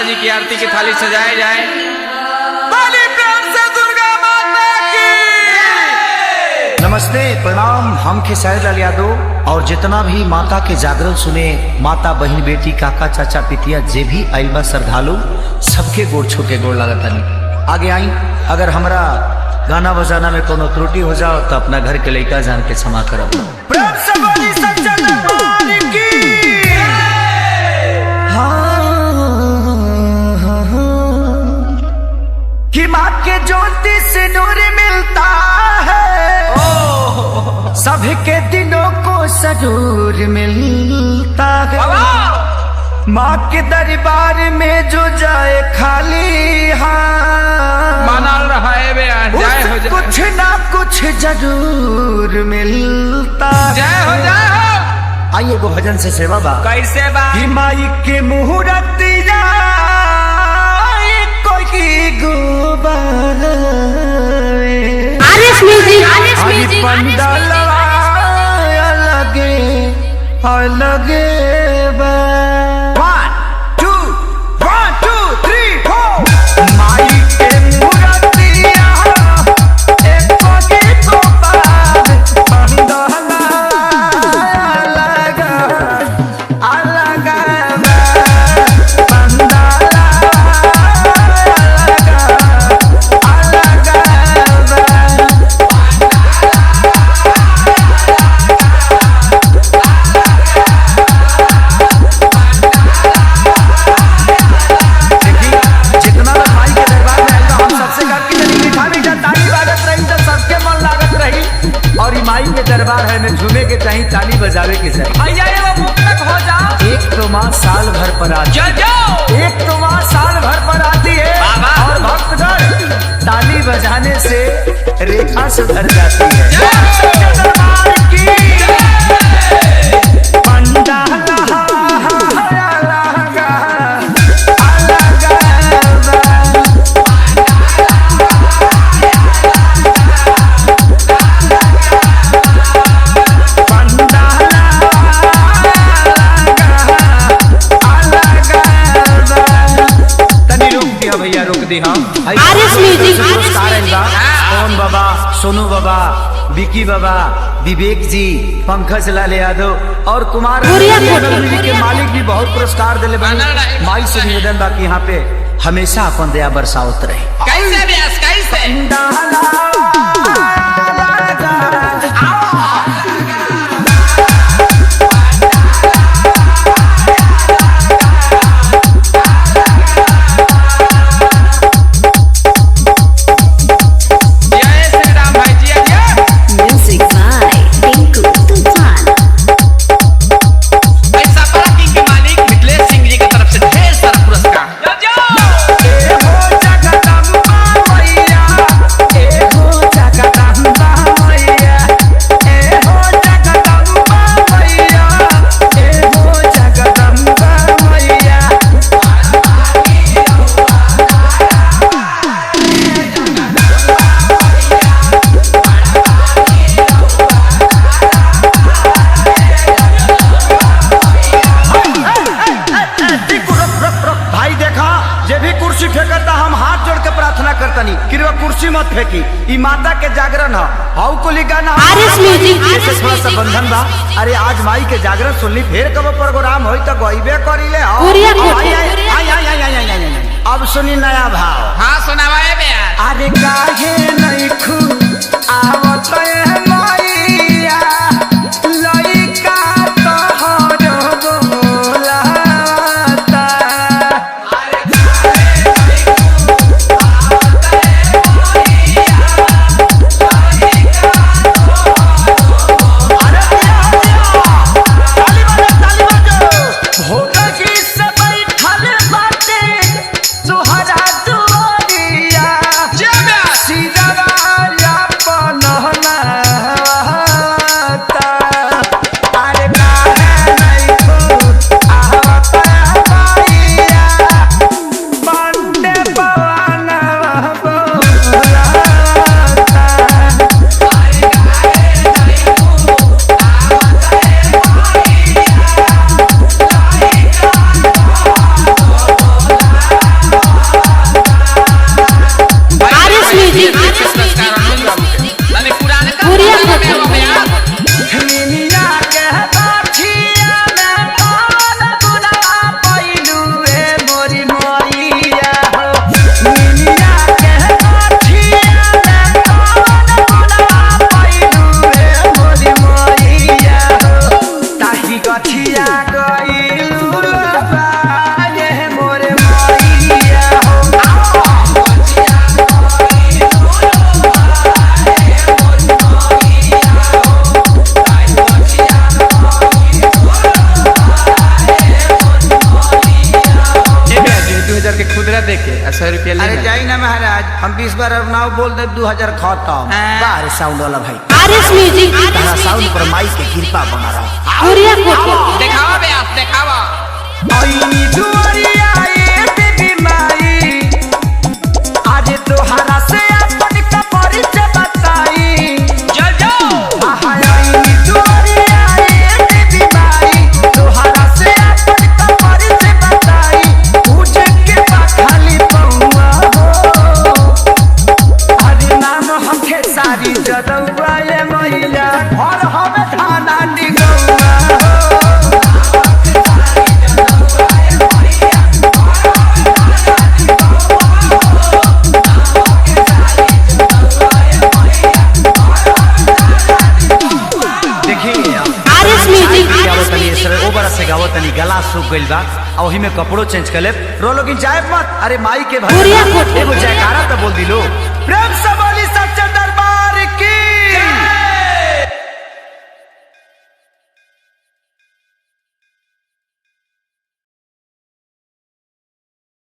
माता जी की आरती की थाली सजाए जाए। नमस्ते प्रणाम, हम खेसारी लाल यादव और जितना भी माता के जागरण सुने माता बहन बेटी काका चाचा पितिया जे भी आइल बा श्रद्धालु सबके गोड़ छूके गोड़ लागतानी। आगे आई, अगर हमरा गाना बजाना में कोनो त्रुटि हो जाओ तो अपना घर के लड़का जान के क्षमा करब। प्रेम से बोली सच्चा दरबार की। कि माँ के ज्योति से नूर मिलता है, सबके दिलों को सरूर मिलता है। माँ के दरबार में जो जाए खाली हाथ मानल रहा है बे, जय हो जाए। कुछ ना कुछ जरूर मिलता है। जय हो जय हो। आइए वो भजन से सेवा बा। कैसे बा? कि माई के मुहूर्तिया कोई गुबार पंडाल अलगे अलगे बा। 1 2 1 2 3 4 माई के मुहूर्तिया कोई गुबार पंडाल अलग अलग बा। पंडाल दरबार है में झूमे के चाहिए, ताली बजावे के चाहिए। भैया ये वो मुक्तक हो जाओ। एक तो माँ साल भर पर आती है, एक तो माँ साल भर पर आती है और भक्तगण ताली बजाने से रेखा सुधर जाती है। दरबार की कौन बाबा, सोनू बाबा, विकी बाबा, विवेक जी, पंकज लाल यादव और कुमार के मालिक भी बहुत पुरस्कार दिले। माई से निवेदन बा कि यहाँ पे हमेशा अपन दया बरसावत रहे। कैसे व्यास कैसे? कुर्सी मत फेंकी, ई माता के जागरण है। हाउ को गाना थोड़ा सा बंधन बा। अरे आज माई के जागरण सुनली, फिर कब प्रोग्राम होई तो गईबे करीले। अब सुनी नया भाव। हाँ सुनावा है बे। अरे काहे नहीं खू आवत मैया लइका तोहर बोलाता। सीधा लीटर के खुदरा दे के 100 रुपया ले अरे जाई ना महाराज, हम 20 बार अब नाव बोल दे 2000 खत्म। हाँ। बाहर साउंड वाला भाई, आरएस म्यूजिक तारा साउंड पर माई के कृपा बना रहा। कुरिया कोटे दिखावा बे आप दिखावा आई दुआरिया ए देवी माई, आज तोहरा से अपन का परिचय बताई। चल जाओ आई दुआरिया ए देवी माई, तोहरा से अपन का परिचय बताई। पूजे के खाली पौआ हो, अरे नाम हमके सारी जदौआ ये मैया, और हमें थाना निगौआ हो। देखिए आरएस म्यूजिक ओबरा से गावत तनी गला सूख गइल बा और वही में कपड़ो चेंज कर ले रो लोगिन जाए मत। अरे माई के कुरिया भाई कोटे एगो जयकारा तो बोल दिलो, प्रेम से बोली सच्चा